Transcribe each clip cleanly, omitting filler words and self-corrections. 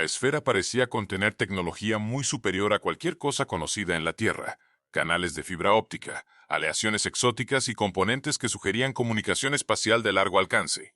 esfera parecía contener tecnología muy superior a cualquier cosa conocida en la Tierra: canales de fibra óptica, aleaciones exóticas y componentes que sugerían comunicación espacial de largo alcance.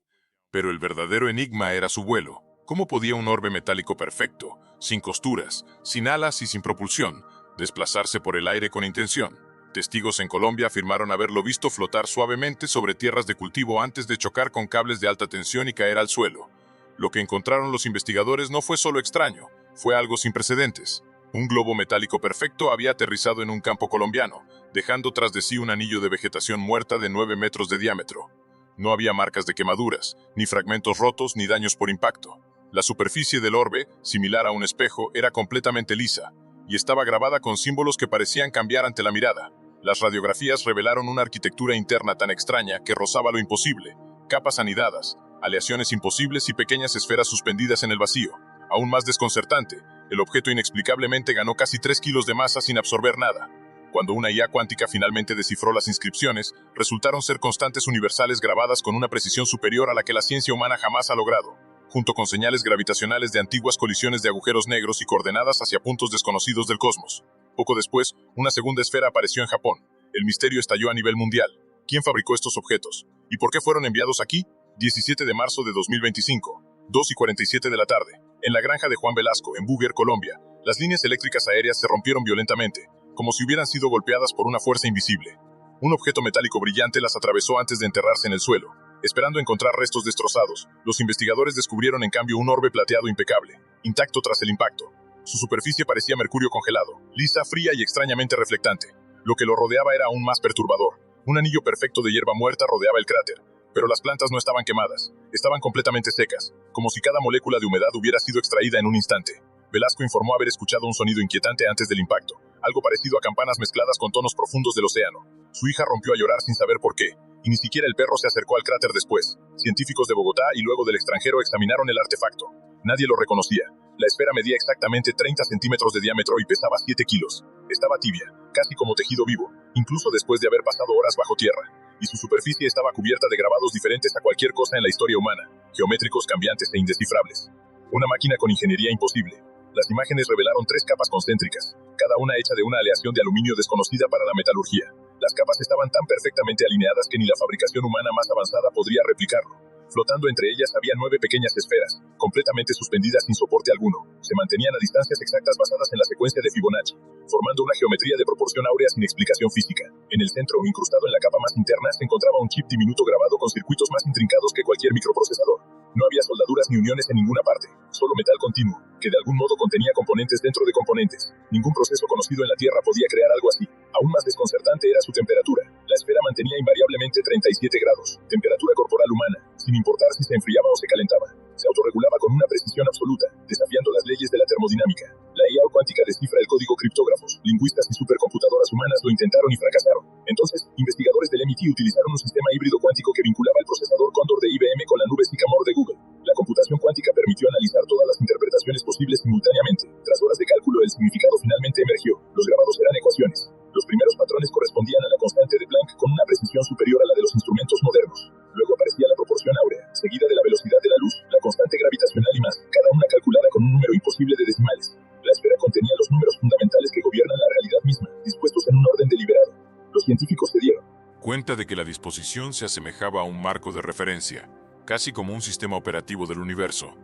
Pero el verdadero enigma era su vuelo. ¿Cómo podía un orbe metálico perfecto, sin costuras, sin alas y sin propulsión, desplazarse por el aire con intención? Testigos en Colombia afirmaron haberlo visto flotar suavemente sobre tierras de cultivo antes de chocar con cables de alta tensión y caer al suelo. Lo que encontraron los investigadores no fue solo extraño, fue algo sin precedentes. Un globo metálico perfecto había aterrizado en un campo colombiano, dejando tras de sí un anillo de vegetación muerta de 9 metros de diámetro. No había marcas de quemaduras, ni fragmentos rotos, ni daños por impacto. La superficie del orbe, similar a un espejo, era completamente lisa, y estaba grabada con símbolos que parecían cambiar ante la mirada. Las radiografías revelaron una arquitectura interna tan extraña que rozaba lo imposible: capas anidadas, aleaciones imposibles y pequeñas esferas suspendidas en el vacío. Aún más desconcertante, el objeto inexplicablemente ganó casi 3 kilos de masa sin absorber nada. Cuando una IA cuántica finalmente descifró las inscripciones, resultaron ser constantes universales grabadas con una precisión superior a la que la ciencia humana jamás ha logrado, junto con señales gravitacionales de antiguas colisiones de agujeros negros y coordenadas hacia puntos desconocidos del cosmos. Poco después, una segunda esfera apareció en Japón. El misterio estalló a nivel mundial. ¿Quién fabricó estos objetos? ¿Y por qué fueron enviados aquí? 17 de marzo de 2025, 2:47 de la tarde. En la granja de Juan Velasco, en Búger, Colombia, las líneas eléctricas aéreas se rompieron violentamente, como si hubieran sido golpeadas por una fuerza invisible. Un objeto metálico brillante las atravesó antes de enterrarse en el suelo. Esperando encontrar restos destrozados, los investigadores descubrieron en cambio un orbe plateado impecable, intacto tras el impacto. Su superficie parecía mercurio congelado, lisa, fría y extrañamente reflectante. Lo que lo rodeaba era aún más perturbador. Un anillo perfecto de hierba muerta rodeaba el cráter, pero las plantas no estaban quemadas, estaban completamente secas, como si cada molécula de humedad hubiera sido extraída en un instante. Velasco informó haber escuchado un sonido inquietante antes del impacto, algo parecido a campanas mezcladas con tonos profundos del océano. Su hija rompió a llorar sin saber por qué, y ni siquiera el perro se acercó al cráter después. Científicos de Bogotá y luego del extranjero examinaron el artefacto. Nadie lo reconocía. La esfera medía exactamente 30 centímetros de diámetro y pesaba 7 kilos. Estaba tibia, casi como tejido vivo, incluso después de haber pasado horas bajo tierra, y su superficie estaba cubierta de grabados diferentes a cualquier cosa en la historia humana, geométricos, cambiantes e indescifrables. Una máquina con ingeniería imposible. Las imágenes revelaron 3 capas concéntricas, cada una hecha de una aleación de aluminio desconocida para la metalurgia. Las capas estaban tan perfectamente alineadas que ni la fabricación humana más avanzada podría replicarlo. Flotando entre ellas había 9 pequeñas esferas, completamente suspendidas sin soporte alguno. Se mantenían a distancias exactas basadas en la secuencia de Fibonacci, formando una geometría de proporción áurea sin explicación física. En el centro, incrustado en la capa más interna, se encontraba un chip diminuto grabado con circuitos más intrincados que cualquier microprocesador. No había soldaduras ni uniones en ninguna parte, solo metal continuo, que de algún modo contenía componentes dentro de componentes. Ningún proceso conocido en la Tierra podía crear algo así. Aún más desconcertante era su temperatura. La esfera mantenía invariablemente 37 grados, temperatura corporal humana, sin importar si se enfriaba o se calentaba. Se autorregulaba con una precisión absoluta, desafiando las leyes de la termodinámica. La IA cuántica descifra el código criptógrafos. Lingüistas y supercomputadoras humanas lo intentaron y fracasaron. Entonces, investigadores del MIT utilizaron un sistema híbrido cuántico que vinculaba el procesador Cóndor de IBM con la nube Sycamore de Google. La computación cuántica permitió analizar todas las interpretaciones posibles simultáneamente. Tras horas de cálculo, el significado finalmente emergió. Los grabados eran ecuaciones. Los primeros patrones correspondían a la constante de Planck con una precisión superior a la de los instrumentos modernos. Luego aparecía la proporción áurea, seguida de la velocidad de la luz, la constante gravitacional y más, cada una calculada con un número imposible de decimales. La esfera contenía los números fundamentales que gobiernan la realidad misma, dispuestos en un orden deliberado. Los científicos cedieron. Cuenta de que la disposición se asemejaba a un marco de referencia, casi como un sistema operativo del universo.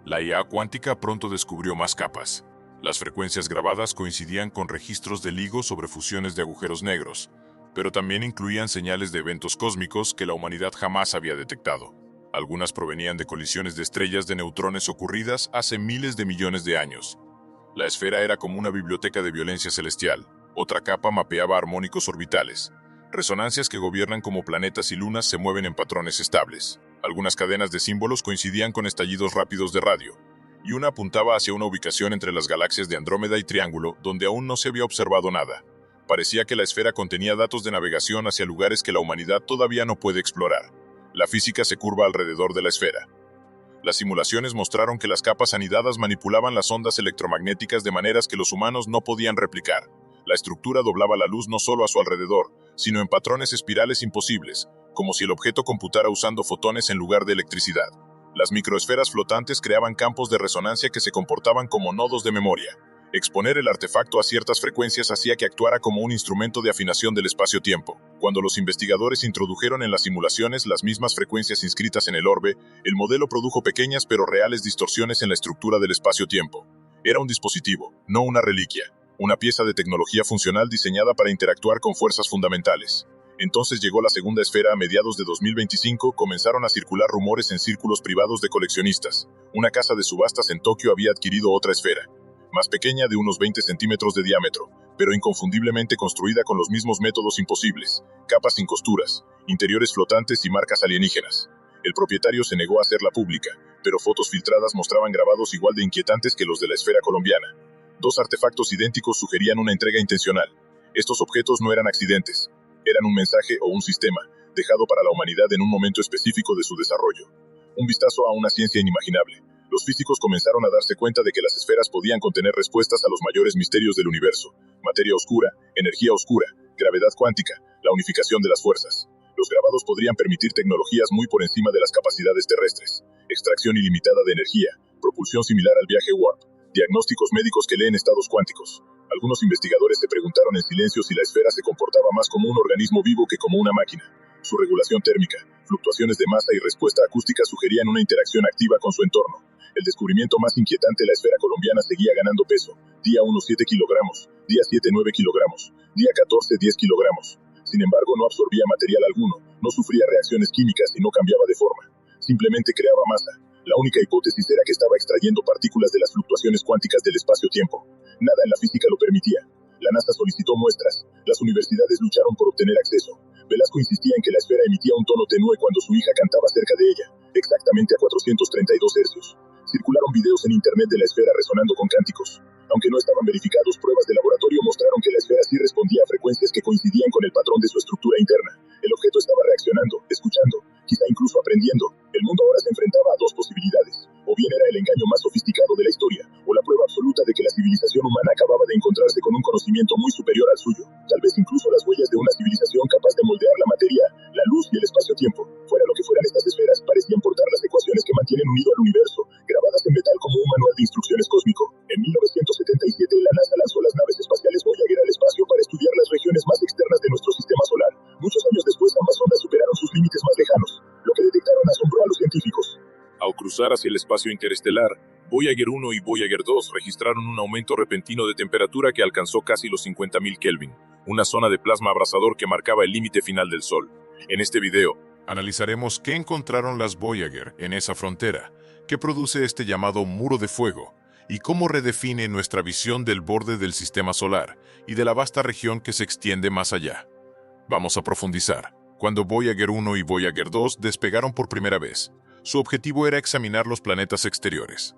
La IA cuántica pronto descubrió más capas. Las frecuencias grabadas coincidían con registros de LIGO sobre fusiones de agujeros negros, pero también incluían señales de eventos cósmicos que la humanidad jamás había detectado. Algunas provenían de colisiones de estrellas de neutrones ocurridas hace miles de millones de años. La esfera era como una biblioteca de violencia celestial. Otra capa mapeaba armónicos orbitales. Resonancias que gobiernan cómo planetas y lunas se mueven en patrones estables. Algunas cadenas de símbolos coincidían con estallidos rápidos de radio, y una apuntaba hacia una ubicación entre las galaxias de Andrómeda y Triángulo, donde aún no se había observado nada. Parecía que la esfera contenía datos de navegación hacia lugares que la humanidad todavía no puede explorar. La física se curva alrededor de la esfera. Las simulaciones mostraron que las capas anidadas manipulaban las ondas electromagnéticas de maneras que los humanos no podían replicar. La estructura doblaba la luz no solo a su alrededor, sino en patrones espirales imposibles, como si el objeto computara usando fotones en lugar de electricidad. Las microesferas flotantes creaban campos de resonancia que se comportaban como nodos de memoria. Exponer el artefacto a ciertas frecuencias hacía que actuara como un instrumento de afinación del espacio-tiempo. Cuando los investigadores introdujeron en las simulaciones las mismas frecuencias inscritas en el orbe, el modelo produjo pequeñas pero reales distorsiones en la estructura del espacio-tiempo. Era un dispositivo, no una reliquia, una pieza de tecnología funcional diseñada para interactuar con fuerzas fundamentales. Entonces llegó la segunda esfera a mediados de 2025, comenzaron a circular rumores en círculos privados de coleccionistas. Una casa de subastas en Tokio había adquirido otra esfera, más pequeña de unos 20 centímetros de diámetro, pero inconfundiblemente construida con los mismos métodos imposibles, capas sin costuras, interiores flotantes y marcas alienígenas. El propietario se negó a hacerla pública, pero fotos filtradas mostraban grabados igual de inquietantes que los de la esfera colombiana. Dos artefactos idénticos sugerían una entrega intencional. Estos objetos no eran accidentes, eran un mensaje o un sistema, dejado para la humanidad en un momento específico de su desarrollo. Un vistazo a una ciencia inimaginable. Los físicos comenzaron a darse cuenta de que las esferas podían contener respuestas a los mayores misterios del universo: materia oscura, energía oscura, gravedad cuántica, la unificación de las fuerzas. Los grabados podrían permitir tecnologías muy por encima de las capacidades terrestres: extracción ilimitada de energía, propulsión similar al viaje warp, diagnósticos médicos que leen estados cuánticos. Algunos investigadores se preguntaron en silencio si la esfera se comportaba más como un organismo vivo que como una máquina. Su regulación térmica, fluctuaciones de masa y respuesta acústica sugerían una interacción activa con su entorno. El descubrimiento más inquietante: la esfera colombiana seguía ganando peso. Día 1, 7 kilogramos. Día 7, 9 kilogramos. Día 14, 10 kilogramos. Sin embargo, no absorbía material alguno, no sufría reacciones químicas y no cambiaba de forma. Simplemente creaba masa. La única hipótesis era que estaba extrayendo partículas de las fluctuaciones cuánticas del espacio-tiempo. Nada en la física lo permitía. La NASA solicitó muestras. Las universidades lucharon por obtener acceso. Velasco insistía en que la esfera emitía un tono tenue cuando su hija cantaba cerca de ella, exactamente a 432 hercios. Circularon videos en internet de la esfera resonando con cánticos. Aunque no estaban verificados, pruebas de laboratorio mostraron que la esfera sí respondía a frecuencias que coincidían con el patrón de su estructura interna. El objeto estaba reaccionando, escuchando, quizá incluso aprendiendo. El mundo ahora se enfrentaba a dos posibilidades: o bien era el engaño más sofisticado de la historia, o la prueba absoluta de que la civilización humana acababa de encontrarse con un conocimiento muy superior al suyo. Tal vez incluso las huellas de una civilización capaz de moldear la materia, la luz y el espacio-tiempo. Fuera lo que fueran estas esferas, parecían portar las ecuaciones que mantienen unido al universo, grabadas en metal como un manual de instrucciones cósmico. En 1977, la NASA lanzó las naves espaciales Voyager al espacio para estudiar las regiones más externas de nuestro sistema solar. Muchos años después, ambas sondas superaron sus límites más lejanos. Lo que detectaron asombró a los científicos. Al cruzar hacia el espacio interestelar, Voyager 1 y Voyager 2 registraron un aumento repentino de temperatura que alcanzó casi los 50.000 Kelvin, una zona de plasma abrasador que marcaba el límite final del Sol. En este video, analizaremos qué encontraron las Voyager en esa frontera, qué produce este llamado muro de fuego, y cómo redefine nuestra visión del borde del sistema solar y de la vasta región que se extiende más allá. Vamos a profundizar. Cuando Voyager 1 y Voyager 2 despegaron por primera vez, su objetivo era examinar los planetas exteriores.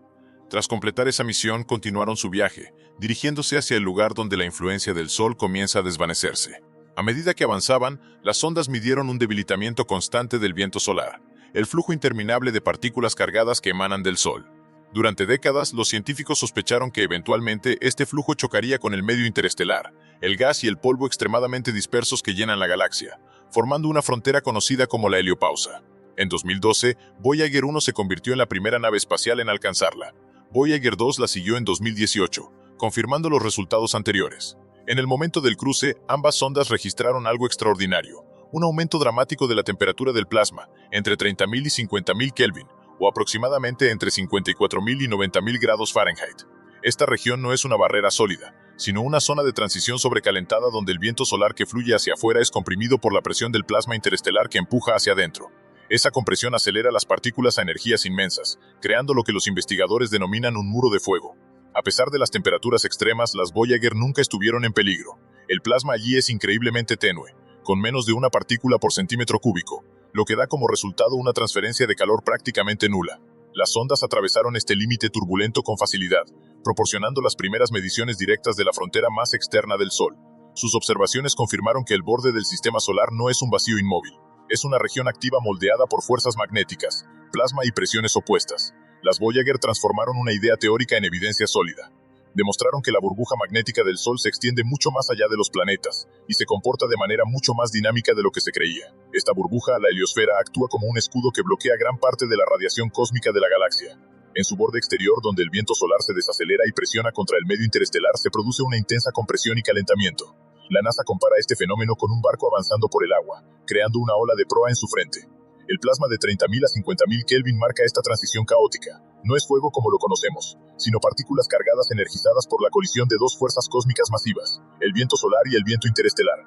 Tras completar esa misión, continuaron su viaje, dirigiéndose hacia el lugar donde la influencia del Sol comienza a desvanecerse. A medida que avanzaban, las sondas midieron un debilitamiento constante del viento solar, el flujo interminable de partículas cargadas que emanan del Sol. Durante décadas, los científicos sospecharon que eventualmente este flujo chocaría con el medio interestelar, el gas y el polvo extremadamente dispersos que llenan la galaxia, formando una frontera conocida como la heliopausa. En 2012, Voyager 1 se convirtió en la primera nave espacial en alcanzarla. Voyager 2 la siguió en 2018, confirmando los resultados anteriores. En el momento del cruce, ambas sondas registraron algo extraordinario: un aumento dramático de la temperatura del plasma, entre 30.000 y 50.000 Kelvin, o aproximadamente entre 54.000 y 90.000 grados Fahrenheit. Esta región no es una barrera sólida, sino una zona de transición sobrecalentada donde el viento solar que fluye hacia afuera es comprimido por la presión del plasma interestelar que empuja hacia adentro. Esa compresión acelera las partículas a energías inmensas, creando lo que los investigadores denominan un muro de fuego. A pesar de las temperaturas extremas, las Voyager nunca estuvieron en peligro. El plasma allí es increíblemente tenue, con menos de una partícula por centímetro cúbico, lo que da como resultado una transferencia de calor prácticamente nula. Las sondas atravesaron este límite turbulento con facilidad, proporcionando las primeras mediciones directas de la frontera más externa del Sol. Sus observaciones confirmaron que el borde del sistema solar no es un vacío inmóvil. Es una región activa moldeada por fuerzas magnéticas, plasma y presiones opuestas. Las Voyager transformaron una idea teórica en evidencia sólida. Demostraron que la burbuja magnética del Sol se extiende mucho más allá de los planetas y se comporta de manera mucho más dinámica de lo que se creía. Esta burbuja, la heliosfera, actúa como un escudo que bloquea gran parte de la radiación cósmica de la galaxia. En su borde exterior, donde el viento solar se desacelera y presiona contra el medio interestelar, se produce una intensa compresión y calentamiento. La NASA compara este fenómeno con un barco avanzando por el agua, creando una ola de proa en su frente. El plasma de 30.000 a 50.000 Kelvin marca esta transición caótica. No es fuego como lo conocemos, sino partículas cargadas energizadas por la colisión de dos fuerzas cósmicas masivas, el viento solar y el viento interestelar.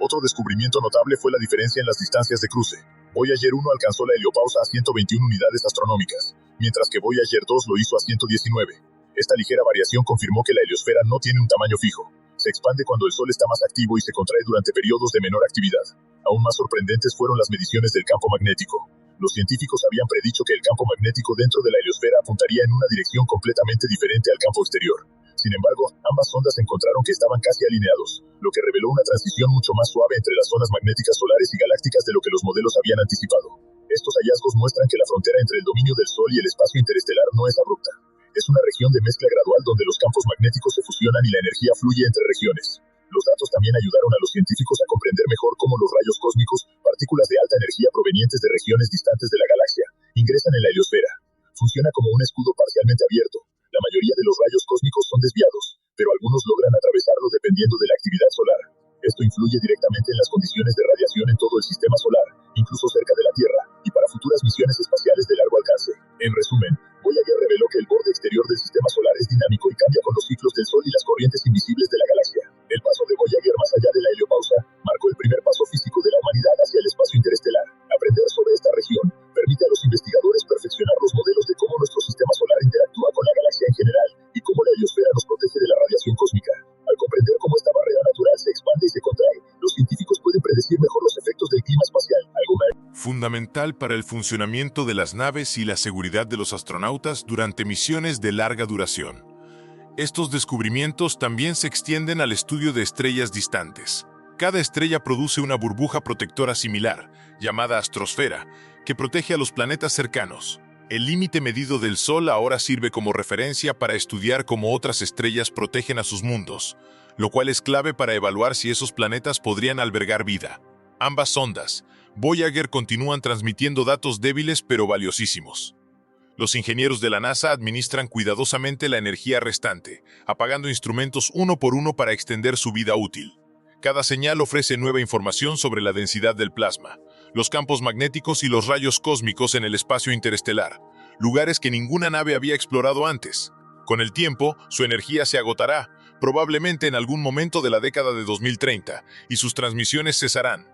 Otro descubrimiento notable fue la diferencia en las distancias de cruce. Voyager 1 alcanzó la heliopausa a 121 unidades astronómicas, mientras que Voyager 2 lo hizo a 119. Esta ligera variación confirmó que la heliosfera no tiene un tamaño fijo. Se expande cuando el Sol está más activo y se contrae durante periodos de menor actividad. Aún más sorprendentes fueron las mediciones del campo magnético. Los científicos habían predicho que el campo magnético dentro de la heliosfera apuntaría en una dirección completamente diferente al campo exterior. Sin embargo, ambas sondas encontraron que estaban casi alineados, lo que reveló una transición mucho más suave entre las zonas magnéticas solares y galácticas de lo que los modelos habían anticipado. Estos hallazgos muestran que la frontera entre el dominio del Sol y el espacio interestelar no es abrupta. Es una región de mezcla gradual donde los campos magnéticos se fusionan y la energía fluye entre regiones. Los datos también ayudaron a los científicos a comprender mejor cómo los rayos cósmicos, partículas de alta energía provenientes de regiones distantes de la galaxia, ingresan en la heliosfera. Funciona como un escudo parcialmente abierto. La mayoría de los rayos cósmicos son desviados, pero algunos logran atravesarlo dependiendo de la actividad solar. Esto influye directamente en las condiciones de radiación en todo el sistema solar, incluso cerca de la Tierra, y para futuras misiones espaciales de largo alcance. En resumen, Voyager reveló que el borde exterior del sistema solar es dinámico y cambia con los ciclos del Sol y las corrientes invisibles de la galaxia. El paso de Voyager más allá de la heliopausa marcó el primer paso físico de la humanidad hacia el espacio interestelar. Aprender sobre esta región permite a los investigadores perfeccionar los modelos de cómo nuestro sistema solar interactúa con la galaxia en general y cómo la heliosfera nos protege de la radiación cósmica. Al comprender cómo esta barrera natural se expande y se contrae, los científicos pueden predecir mejor los efectos del clima espacial. Fundamental para el funcionamiento de las naves y la seguridad de los astronautas durante misiones de larga duración. Estos descubrimientos también se extienden al estudio de estrellas distantes. Cada estrella produce una burbuja protectora similar, llamada astrosfera, que protege a los planetas cercanos. El límite medido del Sol ahora sirve como referencia para estudiar cómo otras estrellas protegen a sus mundos, lo cual es clave para evaluar si esos planetas podrían albergar vida. Ambas sondas, Voyager, continúan transmitiendo datos débiles pero valiosísimos. Los ingenieros de la NASA administran cuidadosamente la energía restante, apagando instrumentos uno por uno para extender su vida útil. Cada señal ofrece nueva información sobre la densidad del plasma, los campos magnéticos y los rayos cósmicos en el espacio interestelar, lugares que ninguna nave había explorado antes. Con el tiempo, su energía se agotará, probablemente en algún momento de la década de 2030, y sus transmisiones cesarán.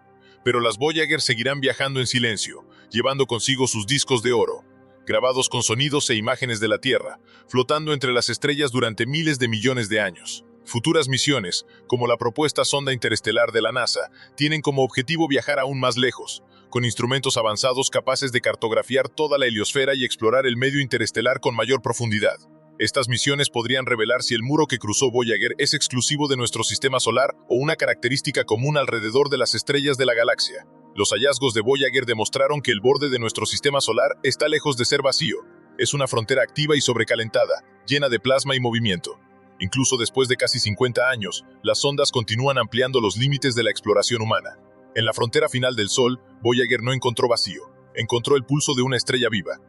Pero las Voyager seguirán viajando en silencio, llevando consigo sus discos de oro, grabados con sonidos e imágenes de la Tierra, flotando entre las estrellas durante miles de millones de años. Futuras misiones, como la propuesta sonda interestelar de la NASA, tienen como objetivo viajar aún más lejos, con instrumentos avanzados capaces de cartografiar toda la heliosfera y explorar el medio interestelar con mayor profundidad. Estas misiones podrían revelar si el muro que cruzó Voyager es exclusivo de nuestro sistema solar o una característica común alrededor de las estrellas de la galaxia. Los hallazgos de Voyager demostraron que el borde de nuestro sistema solar está lejos de ser vacío. Es una frontera activa y sobrecalentada, llena de plasma y movimiento. Incluso después de casi 50 años, las sondas continúan ampliando los límites de la exploración humana. En la frontera final del Sol, Voyager no encontró vacío, encontró el pulso de una estrella viva,